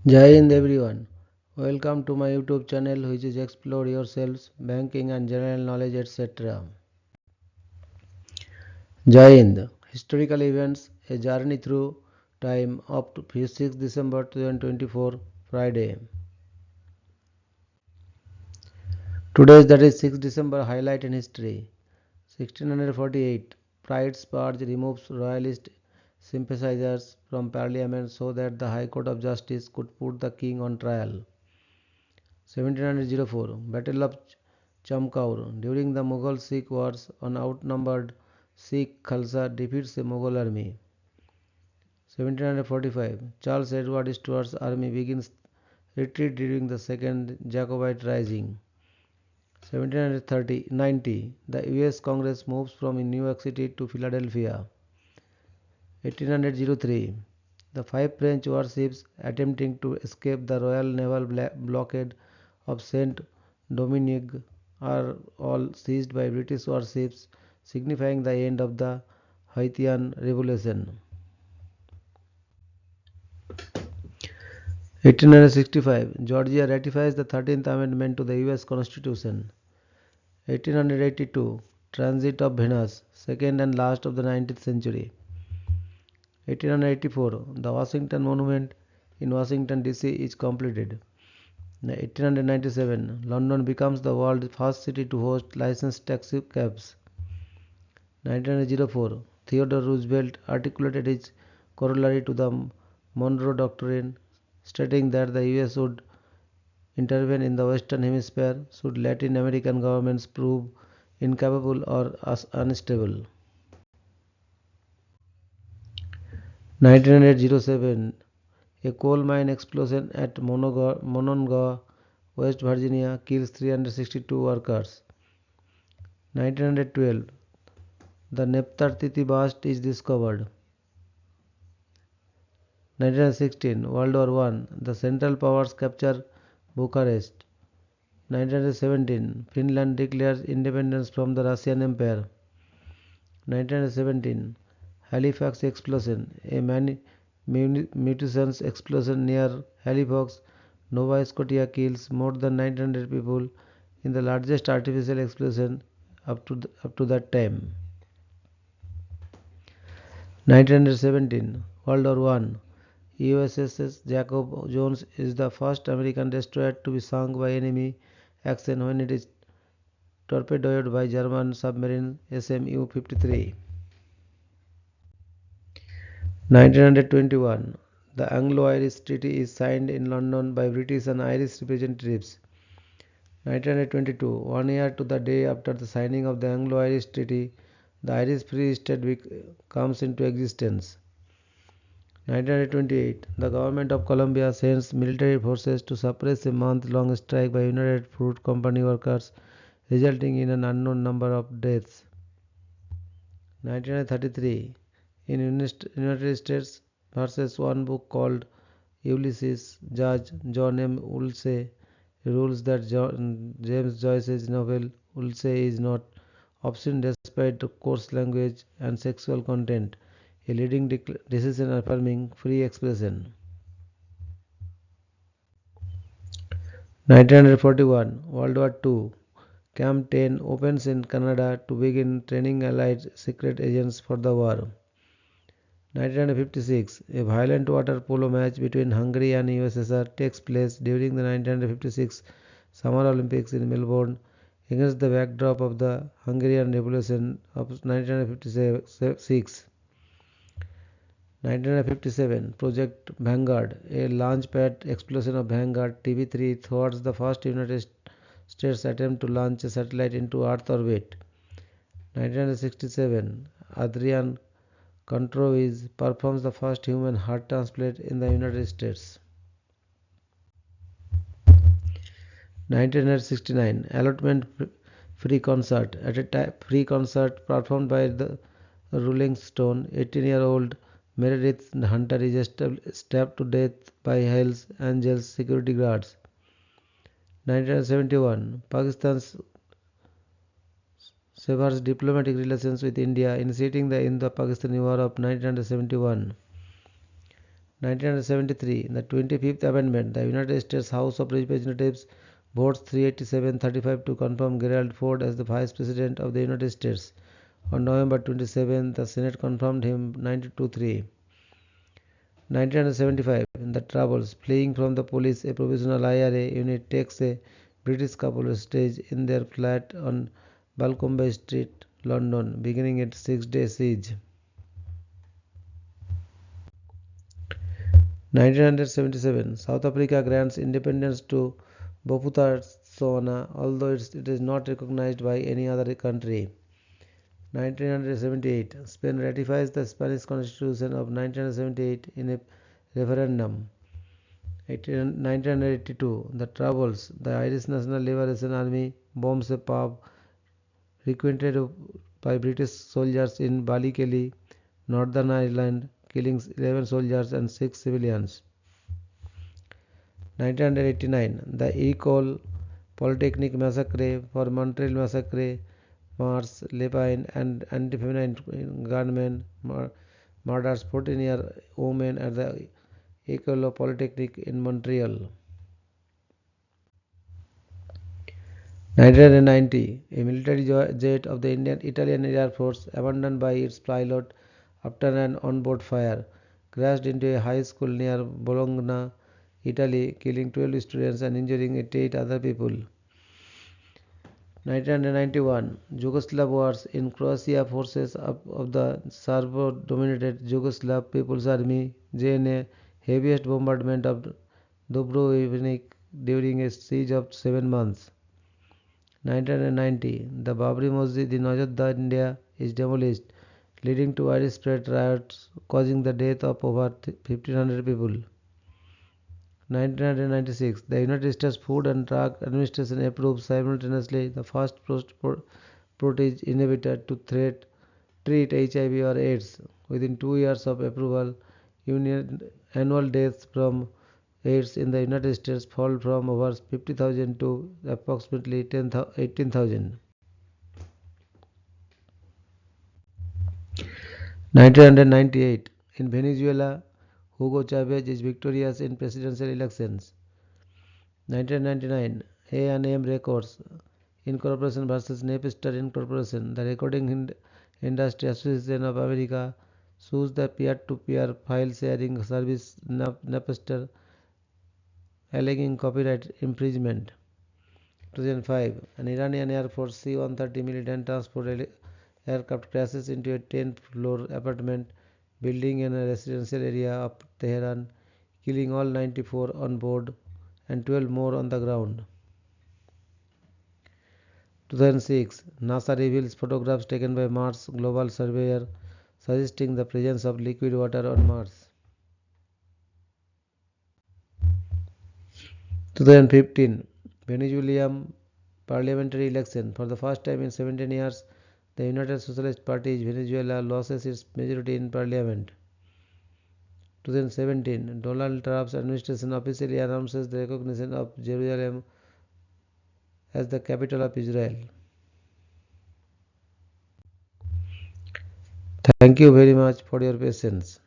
Jai Hind everyone. Welcome to my YouTube channel which is explore yourselves, banking and general knowledge etc. Jai Hind. Historical events, a journey through time up to 6 December 2024 Friday. Today that is 6 December highlight in history. 1648 Pride's Purge removes royalist sympathizers from parliament so that the High Court of Justice could put the king on trial. 1704 Battle of Chamkaur. During the Mughal-Sikh wars, an outnumbered Sikh Khalsa defeats a Mughal army. 1745 Charles Edward Stuart's army begins retreat during the Second Jacobite Rising. 1790 The US Congress moves from New York City to Philadelphia. 1803 The five French warships attempting to escape the Royal Naval blockade of Saint Domingue are all seized by British warships, signifying the end of the Haitian Revolution. 1865 Georgia ratifies the 13th Amendment to the US Constitution. 1882 Transit of Venus, second and last of the 19th century. 1884 The Washington Monument in Washington DC is completed. 1897 London becomes the world's first city to host licensed taxi cabs. 1904 Theodore Roosevelt articulated his corollary to the Monroe Doctrine, stating that the US would intervene in the Western Hemisphere should Latin American governments prove incapable or unstable. 1907 A coal mine explosion at Monongah, West Virginia kills 362 workers. 1912 The Tithi bust is discovered. 1916 World War I The Central Powers capture Bucharest. 1917 Finland declares independence from the Russian Empire. 1917 Halifax explosion, a munitions explosion near Halifax, Nova Scotia kills more than 900 people in the largest artificial explosion up to that time. 1917 World War I USS Jacob Jones is the first American destroyer to be sunk by enemy action when it is torpedoed by German submarine SMU-53. 1921 The Anglo-Irish Treaty is signed in London by British and Irish representatives. 1922 1 year to the day after the signing of the Anglo-Irish Treaty, the Irish Free State comes into existence. 1928 The Government of Colombia sends military forces to suppress a month-long strike by United Fruit Company workers, resulting in an unknown number of deaths. 1933 In United States versus one book called Ulysses, Judge John M. Woolsey rules that James Joyce's novel Woolsey is not obscene despite the coarse language and sexual content, a leading decision affirming free expression. 1941 World War II Camp 10 opens in Canada to begin training Allied secret agents for the war. 1956 A violent water polo match between Hungary and USSR takes place during the 1956 Summer Olympics in Melbourne against the backdrop of the Hungarian Revolution of 1956. 1957 Project Vanguard, a launchpad explosion of Vanguard TV3 thwarts the first United States attempt to launch a satellite into Earth orbit. 1967 Adrian Controviz performs the first human heart transplant in the United States. 1969 Allotment Free Concert. At a free concert performed by the Rolling Stone, 18-year-old Meredith Hunter is stabbed to death by Hells Angels security guards. 1971 Pakistan severs diplomatic relations with India, initiating the Indo-Pakistani War of 1971. 1973, the 25th Amendment, the United States House of Representatives votes 387-35 to confirm Gerald Ford as the Vice President of the United States. On November 27, the Senate confirmed him 92-3. 1975, in the Troubles, fleeing from the police, a provisional IRA unit takes a British couple stage in their flat on Balcombe Street, London, beginning a 6-day siege. 1977, South Africa grants independence to Bophuthatswana, although it is not recognized by any other country. 1978, Spain ratifies the Spanish Constitution of 1978 in a referendum. 1982, the Troubles, the Irish National Liberation Army bombs a pub frequented by British soldiers in Ballykelly, Northern Ireland, killing 11 soldiers and 6 civilians. 1989, the Ecole Polytechnic Massacre for Montreal Massacre, Mars, Lepine and anti-feminine gunmen murders 14-year women at the Ecole Polytechnic in Montreal. 1990, a military jet of the Italian Air Force, abandoned by its pilot after an onboard fire, crashed into a high school near Bologna, Italy, killing 12 students and injuring 88 other people. 1991, Yugoslav wars in Croatia. Forces of the Serbo-dominated Yugoslav People's Army (JNA) heaviest bombardment of Dubrovnik during a siege of 7 months. 1990, the Babri Masjid in Ajodhya, India is demolished, leading to widespread riots causing the death of over 1,500 people. 1996, the United States Food and Drug Administration approved simultaneously the first protein inhibitor to treat HIV or AIDS. Within 2 years of approval, annual deaths from AIDS in the United States fall from over 50,000 to approximately 18,000. 1998, in Venezuela, Hugo Chavez is victorious in presidential elections. 1999, A&M Records Incorporation versus Napster Incorporation. The Recording Industry Association of America sues the peer-to-peer file sharing service Napster, alleging copyright infringement. 2005, an Iranian Air Force C-130 militant transport aircraft crashes into a 10th-floor apartment building in a residential area of Tehran, killing all 94 on board and 12 more on the ground. 2006, NASA reveals photographs taken by Mars Global Surveyor suggesting the presence of liquid water on Mars. 2015, Venezuelan parliamentary election. For the first time in 17 years, the United Socialist Party of Venezuela loses its majority in parliament. 2017, Donald Trump's administration officially announces the recognition of Jerusalem as the capital of Israel. Thank you very much for your patience.